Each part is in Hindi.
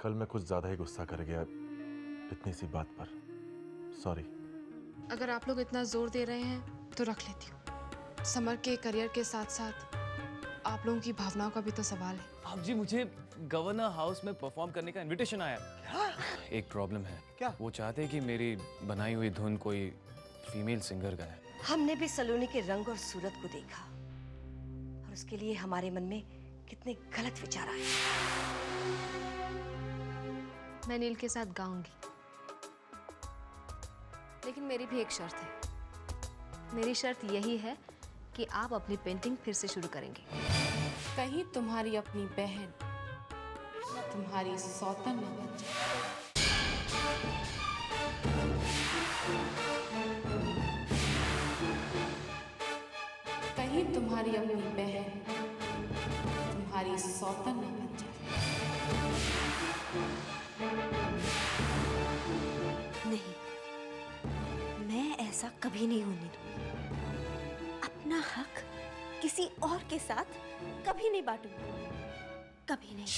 कल मैं कुछ ज्यादा ही गुस्सा कर गया इतनी सी बात पर। सॉरी। अगर आप लोग इतना जोर दे रहे हैं तो रख लेती हूँ। समर के करियर के साथ साथ आप लोगों की भावनाओं का भी तो सवाल है। आप जी, मुझे गवर्नर हाउस में परफॉर्म करने का इनविटेशन आया। क्या? एक प्रॉब्लम है। क्या? वो चाहते हैं कि मेरी बनाई हुई धुन कोई फीमेल सिंगर गाए। हमने भी सलोनी के रंग और सूरत को देखा और उसके लिए हमारे मन में कितने गलत विचार आए। मैं नील के साथ गाऊंगी, लेकिन मेरी भी एक शर्त है। मेरी शर्त यही है कि आप अपनी पेंटिंग फिर से शुरू करेंगे। कहीं तुम्हारी अपनी बहन तुम्हारी सौतन न बन जाए। कहीं तुम्हारी अपनी बहन तुम्हारी सौतन न बन जाए। नहीं, मैं ऐसा कभी नहीं होने दूंगी। अपना हक किसी और के साथ कभी नहीं बांटूंगी, कभी नहीं।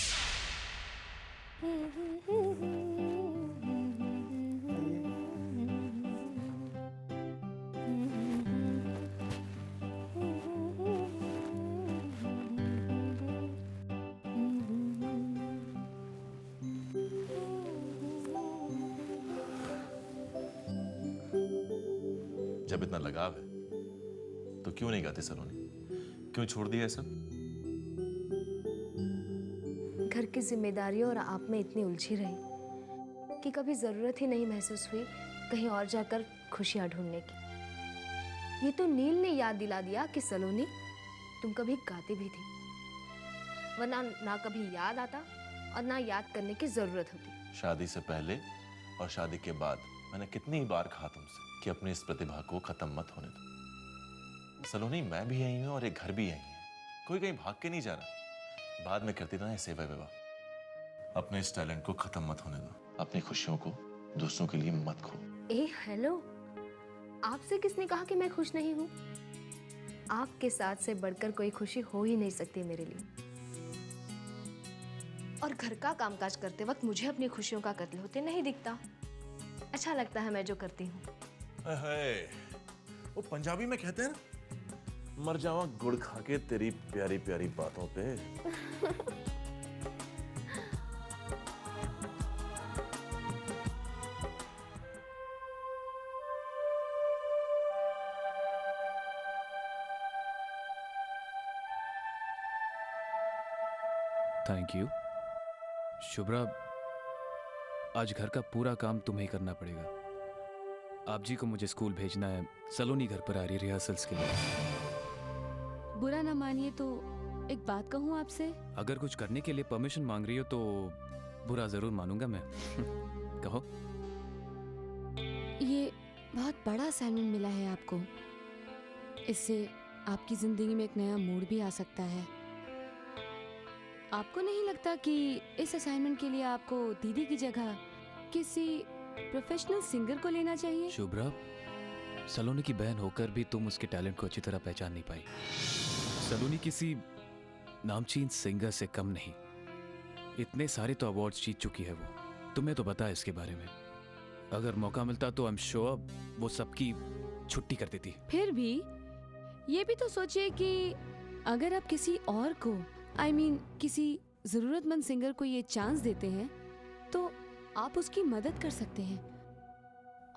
जब इतना लगाव है तो क्यों नहीं गाती सलोनी? क्यों छोड़ दिया ये सब? घर की जिम्मेदारियों और आप में इतनी उलझी रही कि कभी जरूरत ही नहीं महसूस हुई कहीं और जाकर खुशियां ढूंढने की। ये तो नील ने याद दिला दिया कि सलोनी, तुम कभी गाती भी थी, वरना ना कभी याद आता और ना याद करने की जरूरत होती। शादी से पहले और शादी के बाद मैंने कितनी बार कहा तुमसे कि अपनी इस प्रतिभा को खत्म मत होने दो। सलोनी, मैं भी यही हूं और एक घर भी यही है। कोई कहीं भाग के नहीं जा रहा। बाद में करती रहना सेवा विवाह। अपने इस टैलेंट को खत्म मत होने दो। अपनी खुशियों को दूसरों के लिए मत खो। हेलो, आपसे किसने कहा कि मैं खुश नहीं हूं? आपके साथ से बढ़कर कोई खुशी हो ही नहीं सकती मेरे लिए। और घर का कामकाज करते वक्त मुझे अपनी खुशियों का कत्ल होते नहीं दिखता। अच्छा लगता है मैं जो करती हूँ। वो पंजाबी में कहते हैं ना, मर जावा गुड़ खा के तेरी प्यारी प्यारी बातों पे। Thank you. शुभ्रा, आज घर का पूरा काम तुम्हें ही करना पड़ेगा। आप जी को मुझे स्कूल भेजना है। सलोनी घर पर आ रही है रिहर्सल्स के लिए। बुरा ना मानिए तो एक बात कहूँ आपसे। अगर कुछ करने के लिए परमिशन मांग रही हो तो बुरा जरूर मानूंगा मैं। कहो। ये बहुत बड़ा असाइनमेंट मिला है आपको। इससे आपकी जिंदगी में एक नया मूड भी आ सकता है। आपको नहीं लगता कि इस असाइनमेंट के लिए आपको दीदी की जगह किसी प्रोफेशनल सिंगर को लेना चाहिए? शुभ्रा, सलोनी की बहन होकर भी तुम उसके टैलेंट को अच्छी तरह पहचान नहीं पाई। सलोनी किसी नामचीन सिंगर से कम नहीं। इतने सारे तो अवार्ड्स जीत चुकी है वो। तुम्हें तो पता है इसके बारे में। अगर मौका मिलता तो आई एम श्योर वो सबकी छुट्टी कर देती। फिर भी ये भी तो सोचिए कि अगर आप किसी और को किसी जरूरतमंद सिंगर को ये चांस देते हैं तो आप उसकी मदद कर सकते हैं।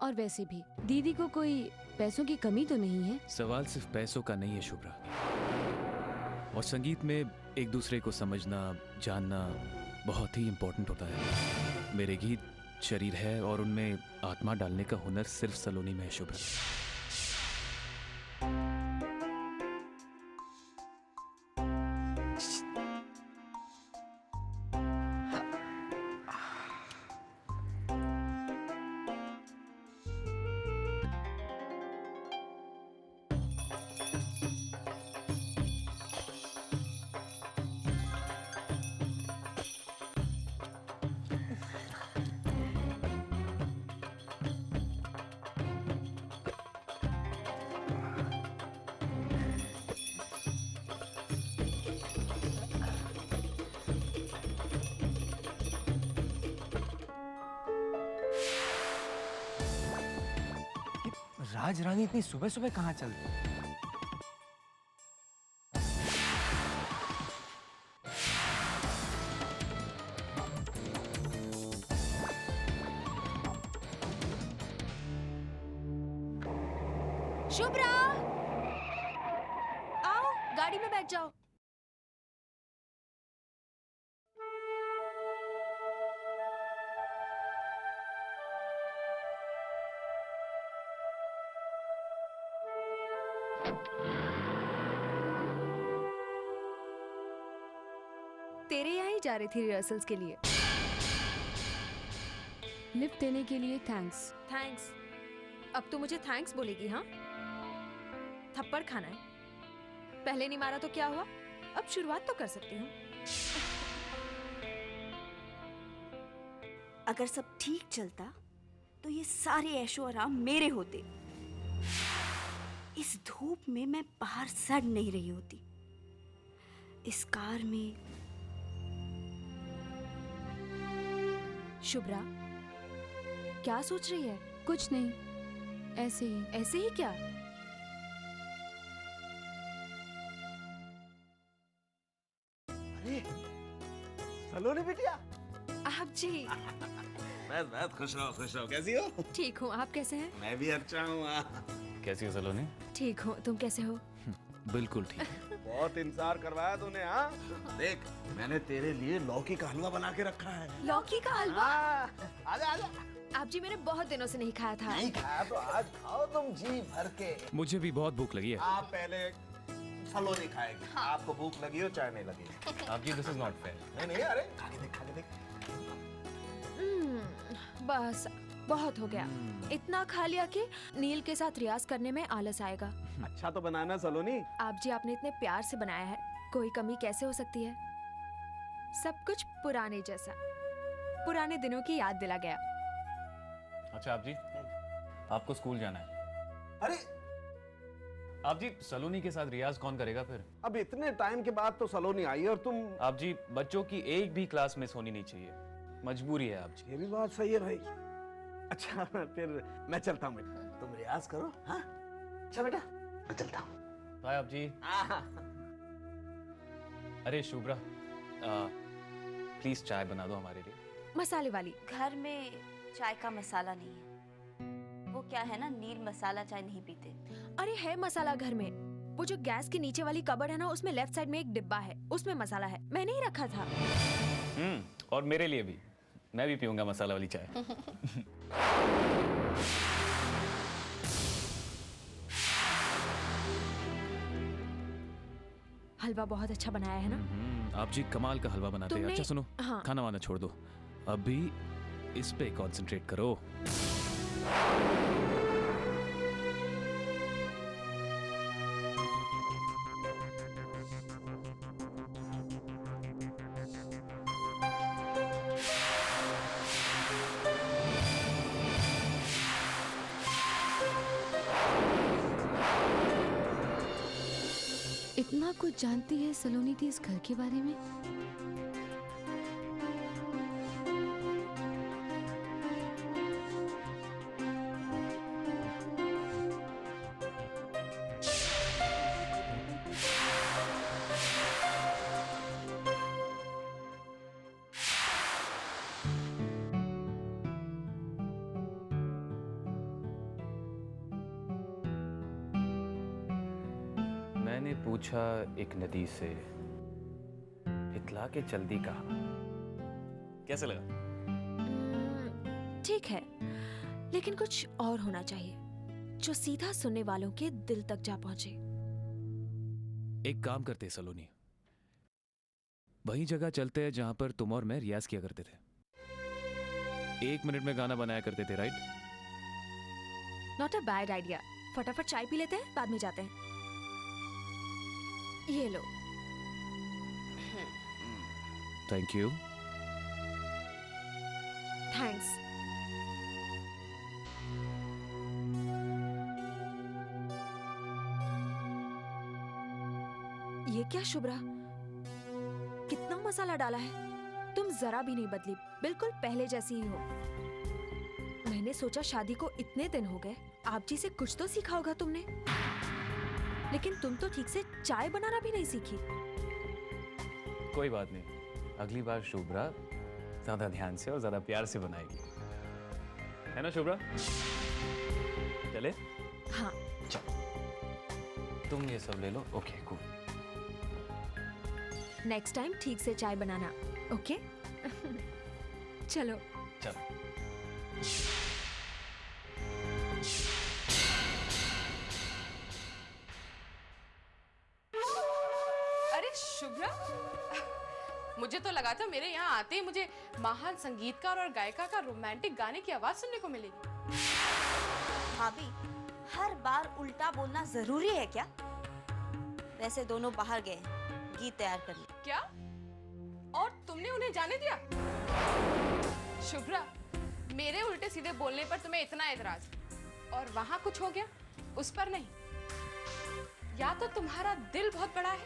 और वैसे भी दीदी को कोई पैसों की कमी तो नहीं है। सवाल सिर्फ पैसों का नहीं है शुभ्रा। और संगीत में एक दूसरे को समझना, जानना बहुत ही इम्पोर्टेंट होता है। मेरे गीत शरीर है और उनमें आत्मा डालने का हुनर सिर्फ सलोनी में है शुभ्रा। राजरानी इतनी सुबह सुबह कहाँ चल रही? शुभ्रा, आओ गाड़ी में बैठ जाओ। तेरे यहाँ ही जा रही थी रिहर्सल्स के लिए। लिफ्ट देने के लिए थैंक्स। थैंक्स? अब तो मुझे थैंक्स बोलेगी? हाँ, थप्पड़ खाना है? पहले नहीं मारा तो क्या हुआ, अब शुरुआत तो कर सकती हूँ। अगर सब ठीक चलता तो ये सारे ऐशो आराम मेरे होते। इस धूप में मैं बाहर सड़ नहीं रही होती। इस कार में। शुभ्रा, क्या सोच रही है? कुछ नहीं, ऐसे ही। ऐसे ही क्या? अरे सलोनी बिटिया। आप जी। बस खुश रहो। कैसी हो? ठीक हूँ, आप कैसे हैं? मैं भी अच्छा हूँ। कैसी हो सलोनी? ठीक हूँ, तुम कैसे हो? बिल्कुल ठीक। बहुत इंतजार करवाया तूने। हाँ, देख मैंने तेरे लिए लौकी का हलवा बना के रखा है। लौकी का हलवा? आजा आजा। आप जी, मैंने बहुत दिनों से नहीं खाया था। नहीं खाया तो आज खाओ तुम जी भर के। मुझे भी बहुत भूख लगी है। आप पहले सलोनी खाएगी। आपको भूख लगी हो चाहे नहीं लगी। आप जी, दिस इज नॉट फेयर। नहीं अरे खा के देख। बस बहुत हो गया। इतना खा लिया कि नील के साथ रियाज करने में आलस आएगा। अच्छा तो बनाना सलोनी। आप जी, आपने इतने प्यार से बनाया है, कोई कमी कैसे हो सकती है? सब कुछ पुराने जैसा, पुराने दिनों की याद दिला गया। अच्छा आप जी, आपको स्कूल जाना है। अरे आप जी, सलोनी के साथ रियाज कौन करेगा फिर? अब इतने टाइम के बाद तो सलोनी आई और तुम। आप जी, बच्चों की एक भी क्लास मिस होनी नहीं चाहिए, मजबूरी है आप जी। ये भी बात सही है भाई। अच्छा फिर मैं चलता हूँ बेटा, तुम रियाज करो। हाँ अच्छा बेटा, मैं चलता हूँ। बाय आप जी। अरे शुभ्रा, प्लीज चाय बना दो हमारे लिए। मसाले वाली? घर में चाय का मसाला नहीं है। वो क्या है ना, नील मसाला चाय नहीं पीते। अरे है मसाला घर में। वो जो गैस के नीचे वाली कबर्ड है ना, उसमें लेफ्ट साइड में एक डिब्बा है, उसमें मसाला है। मैंने ही रखा था। और मेरे लिए भी, मैं भी पीऊंगा मसाला वाली चाय। हलवा बहुत अच्छा बनाया है ना? आप जी कमाल का हलवा बनाते हैं। तुमने- अच्छा सुनो, हाँ। खाना वाना छोड़ दो, अभी इस पे कंसंट्रेट करो। इतना कुछ जानती है सलोनी थी इस घर के बारे में। मैंने पूछा एक नदी से, इतला के चल दी कहा। कैसे लगा? ठीक है, लेकिन कुछ और होना चाहिए जो सीधा सुनने वालों के दिल तक जा पहुंचे। एक काम करते हैं सलोनी, वही जगह चलते हैं जहां पर तुम और मैं रियाज किया करते थे। 1 मिनट में गाना बनाया करते थे, right? Not a bad idea. फटाफट चाय पी लेते हैं, बाद में जाते हैं। ये लो। Thank you. थैंक्स। ये क्या शुभ्रा, कितना मसाला डाला है? तुम जरा भी नहीं बदली, बिल्कुल पहले जैसी ही हो। मैंने सोचा शादी को इतने दिन हो गए आप जी से कुछ तो सीखा होगा तुमने, लेकिन तुम तो ठीक से चाय बनाना भी नहीं सीखी। कोई बात नहीं, अगली बार शुभ्रा ज्यादा ध्यान से और ज्यादा प्यार से बनाएगी, है ना शुभ्रा? चले? हाँ। तुम ये सब ले लो। Okay cool. नेक्स्ट टाइम ठीक से चाय बनाना, ओके? चलो। चलो। अरे शुभ्रा, मुझे तो लगा था मेरे यहाँ आते ही मुझे महान संगीतकार और गायिका का रोमांटिक गाने की आवाज सुनने को मिलेगी। भाभी, हर बार उल्टा बोलना जरूरी है क्या? वैसे दोनों बाहर गए हैं, गीत तैयार कर ले। क्या? और तुमने उन्हें जाने दिया? शुभ्रा, मेरे उल्टे सीधे बोलने पर तुम्हें इतना एतराज, और वहां कुछ हो गया उस पर नहीं। या तो तुम्हारा दिल बहुत बड़ा है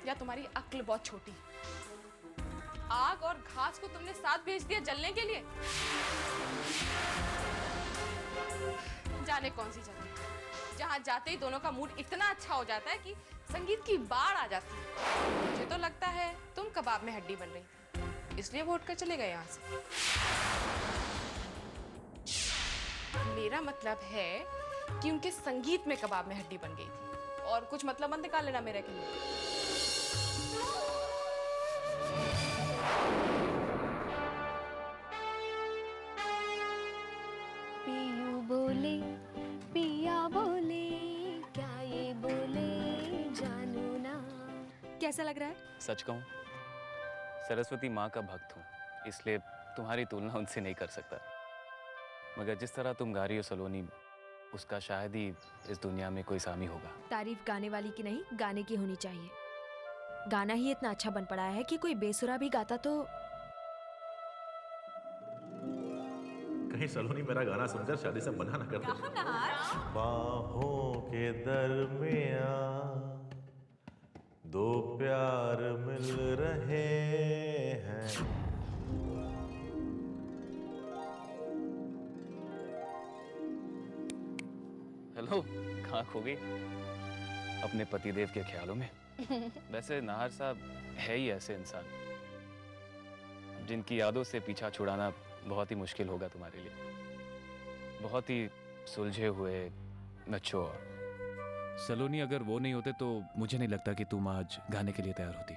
या तुम्हारी अक्ल बहुत छोटी। आग और घास को तुमने साथ भेज दिया जलने के लिए। जाने कौन सी जगह जहां जाते ही दोनों का मूड इतना अच्छा हो जाता है कि संगीत की बाढ़ आ जाती है। मुझे तो लगता है तुम कबाब में हड्डी बन रही थी, इसलिए वो उठकर चले गए यहाँ से। मेरा मतलब है कि उनके संगीत में कबाब में हड्डी बन गई थी। और कुछ मतलब मत निकाल लेना मेरे के लिए। पियू बोले, पिया बोले, क्या ये बोले जानू ना। कैसा लग रहा है? सच कहूं, सरस्वती माँ का भक्त हूँ, इसलिए तुम्हारी तुलना उनसे नहीं कर सकता। मगर जिस तरह तुम गा रही हो सलोनी, उसका शायद ही इस दुनिया में कोई सामी होगा। तारीफ गाने वाली की नहीं, गाने की होनी चाहिए। गाना ही इतना अच्छा बन पड़ा है कि कोई बेसुरा भी गाता तो। कहीं सलोनी मेरा गाना सुनकर शादी से मना ना कर दे। बाहों के दरमियां दो प्यार मिल रहे हैं। हेलो, कहाँ खो गई? अपने पतिदेव के ख्यालों में? वैसे नाहर साहब है ही ऐसे इंसान जिनकी यादों से पीछा छुड़ाना बहुत ही मुश्किल होगा तुम्हारे लिए। बहुत ही सुलझे हुए, मैच्योर। सलोनी, अगर वो नहीं होते तो मुझे नहीं लगता कि तुम आज गाने के लिए तैयार होती।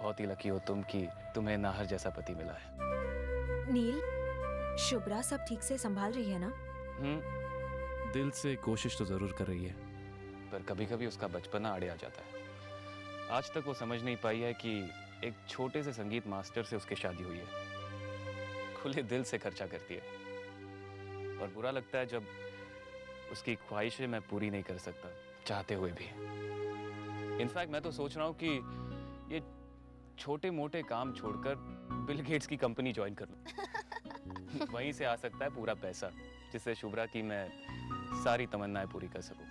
बहुत ही लकी हो तुम कि तुम्हें नाहर जैसा पति मिला है। नील, शुभ्रा सब ठीक से संभाल रही है ना? दिल से कोशिश तो जरूर कर रही है, पर कभी कभी उसका बचपना आड़े आ जाता है। आज तक वो समझ नहीं पाई है कि एक छोटे से संगीत मास्टर से उसकी शादी हुई है। खुले दिल से खर्चा करती है और बुरा लगता है जब उसकी ख्वाहिशें मैं पूरी नहीं कर सकता, चाहते हुए भी। इनफैक्ट मैं तो सोच रहा हूँ कि ये छोटे मोटे काम छोड़कर बिल गेट्स की कंपनी ज्वाइन कर लूं। वहीं से आ सकता है पूरा पैसा, जिससे शुभ्रा की मैं सारी तमन्नाएं पूरी कर सकूं।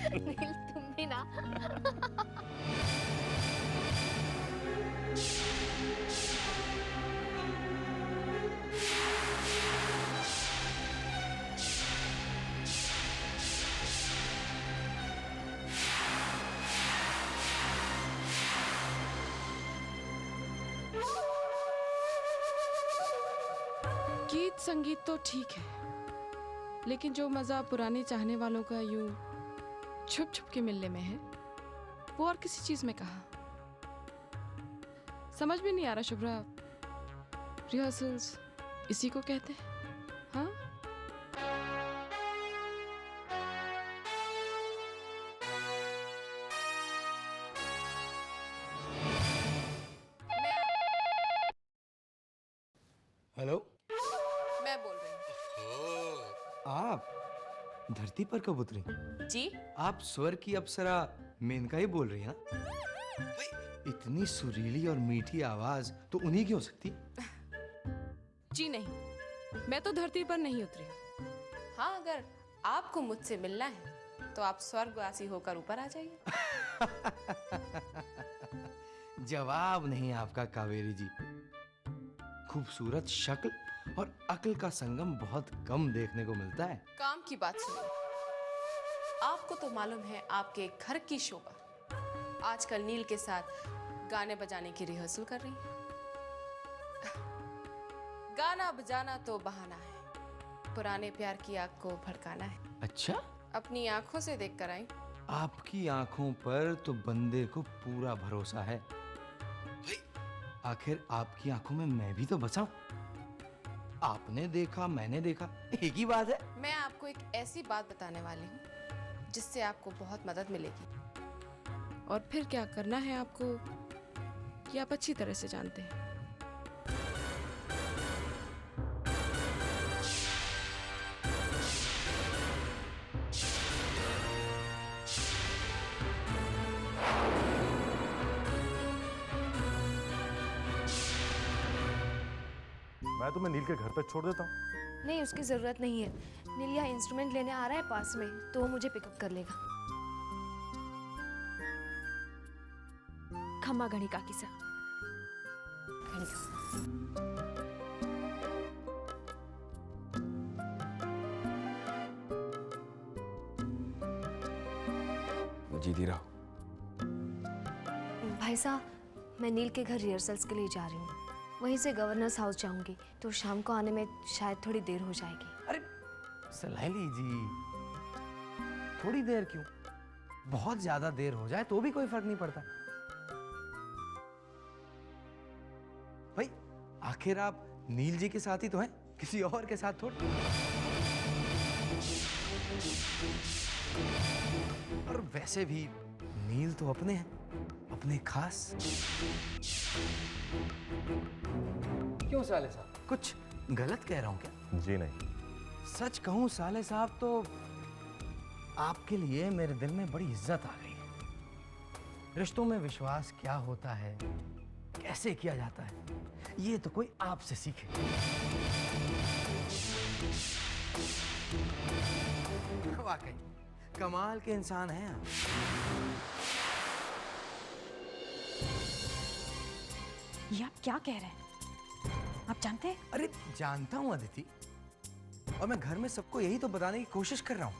नील, तुम भी ना। गीत संगीत तो ठीक है, लेकिन जो मजा पुराने चाहने वालों का यूं छुप छुप के मिलने में है, वो और किसी चीज में कहा। समझ भी नहीं आ रहा शुभ्रा, रिहर्सल्स इसी को कहते हैं? हाँ, हेलो, मैं बोल रही हूँ। आप धरती पर कब उतरी? जी, आप स्वर की अप्सरा मेनका ही बोल रही हैं ना? भाई, इतनी सुरीली और मीठी आवाज तो उन्हीं की हो सकती है। जी नहीं, मैं तो धरती पर नहीं उतरी हूँ। हाँ, अगर आपको मुझसे मिलना है तो आप स्वर्गवासी होकर ऊपर आ जाइए। जवाब नहीं आपका कावेरी जी। खूबसूरत शक्ल और अक्ल का संगम बहुत कम देखने को मिलता है। काम की बात सुनिए। आपको तो मालूम है आपके घर की शोभा आजकल नील के साथ गाने बजाने की रिहर्सल कर रही है। गाना बजाना तो बहाना है, पुराने प्यार की आग को भड़काना है। अच्छा, अपनी आंखों से देख कर आई। आपकी आंखों पर तो बंदे को पूरा भरोसा है। भाई, आखिर आपकी आंखों में मैं भी तो बसा हूं। आपने देखा, मैंने देखा, एक ही बात है। मैं आपको एक ऐसी बात बताने वाली हूँ जिससे आपको बहुत मदद मिलेगी, और फिर क्या करना है आपको ये आप अच्छी तरह से जानते हैं। मैं तुम्हें नील के घर तक छोड़ देता हूँ। नहीं, उसकी ज़रूरत नहीं है। नील यहाँ इंस्ट्रूमेंट लेने आ रहा है पास में, तो वो मुझे पिकअप कर लेगा। खम्मा गणी काकी सा। जीती रहो। भाई साहब, मैं नील के घर रिहर्सल्स के लिए जा रही हूँ। वहीं से गवर्नर्स हाउस जाऊंगी, तो शाम को आने में शायद थोड़ी देर हो जाएगी। अरे सलाइली जी, थोड़ी देर क्यों, बहुत ज्यादा देर हो जाए तो भी कोई फर्क नहीं पड़ता। भाई, आखिर आप नील जी के साथ ही तो हैं, किसी और के साथ थोड़ी। और वैसे भी नील तो अपने हैं, अपने खास। क्यों साले साहब, कुछ गलत कह रहा हूं क्या? जी नहीं। सच कहूं साले साहब, तो आपके लिए मेरे दिल में बड़ी इज्जत आ गई है। रिश्तों में विश्वास क्या होता है, कैसे किया जाता है, ये तो कोई आपसे सीखे। वाकई कमाल के इंसान हैं आप। ये आप क्या कह रहे हैं? आप जानते हैं? अरे जानता हूं अदिति, और मैं घर में सबको यही तो बताने की कोशिश कर रहा हूं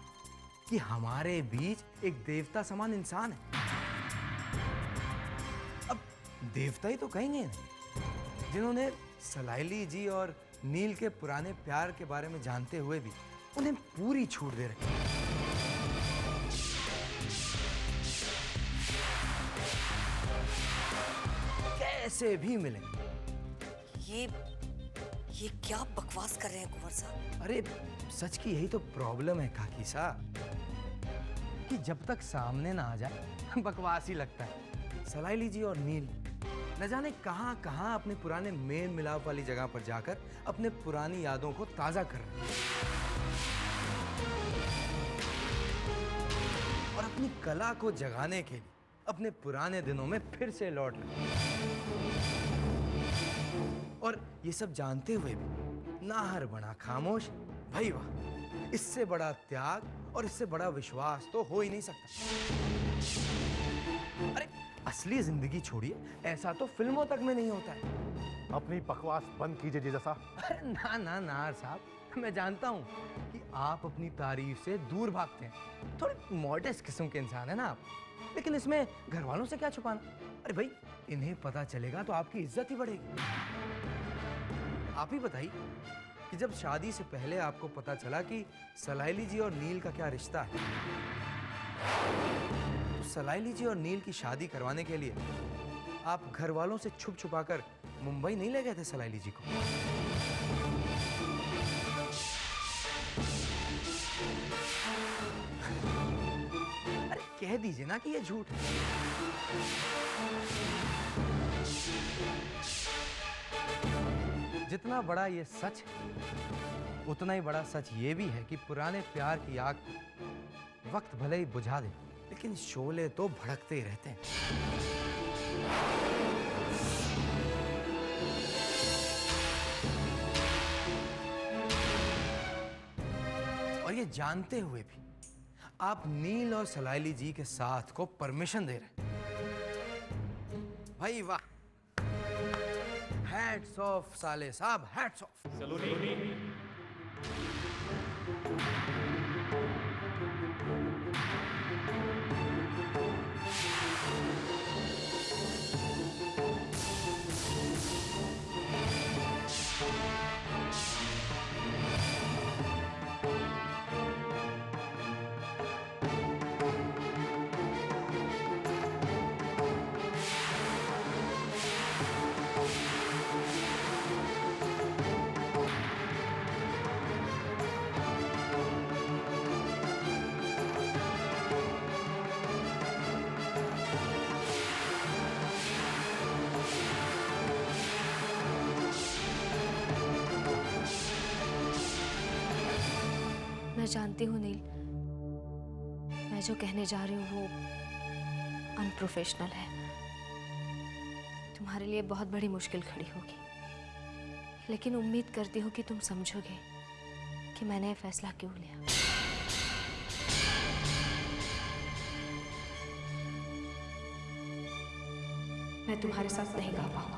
कि हमारे बीच एक देवता समान इंसान है। अब देवता ही तो कहेंगे इन्हें, जिन्होंने सलाइली जी और नील के पुराने प्यार के बारे में जानते हुए भी उन्हें पूरी छूट दे रखी। कैसे भी मिले। ये क्या बकवास कर रहे हैं कुंवर साहब? अरे सच की यही तो प्रॉब्लम है काकी साहब, कि जब तक सामने ना आ जाए बकवास ही लगता है। सलाइली जी और नील न जाने कहां कहां अपने पुराने मेल मिलाप वाली जगह पर जाकर अपने पुरानी यादों को ताजा कर रहे हैं, और अपनी कला को जगाने के लिए अपने पुराने दिनों में फिर से लौट रहे हैं। और ये सब जानते हुए भी नाहर बना खामोश। भाई वाह, इससे बड़ा त्याग और इससे बड़ा विश्वास तो हो ही नहीं सकता। अरे असली जिंदगी छोड़िए, ऐसा तो फिल्मों तक में नहीं होता है। अपनी बकवास बंद कीजिए जीजा साहब। अरे ना ना नाहर साहब, मैं जानता हूँ कि आप अपनी तारीफ से दूर भागते हैं, थोड़े मॉडेस्ट किस्म के इंसान है ना आप, लेकिन इसमें घर वालों से क्या छुपाना। अरे भाई, इन्हें पता चलेगा तो आपकी इज्जत ही बढ़ेगी। आप ही बताइए कि जब शादी से पहले आपको पता चला कि सलाइली जी और नील का क्या रिश्ता है, तो सलाइली जी और नील की शादी करवाने के लिए आप घर वालों से छुप छुपाकर मुंबई नहीं ले गए थे सलाइली जी को? अरे कह दीजिए ना कि ये झूठ है। जितना बड़ा ये सच है, उतना ही बड़ा सच ये भी है कि पुराने प्यार की आग को वक्त भले ही बुझा दे, लेकिन शोले तो भड़कते ही रहते हैं। और ये जानते हुए भी आप नील और सलाइली जी के साथ को परमिशन दे रहे हैं। भाई वाह, हैट्स ऑफ साले साहब, हैट्स ऑफ। मैं जानती हूँ नील, मैं जो कहने जा रही हूँ वो अनप्रोफेशनल है। तुम्हारे लिए बहुत बड़ी मुश्किल खड़ी होगी, लेकिन उम्मीद करती हूँ कि तुम समझोगे कि मैंने ये फैसला क्यों लिया। मैं तुम्हारे साथ नहीं गा पाऊंगी।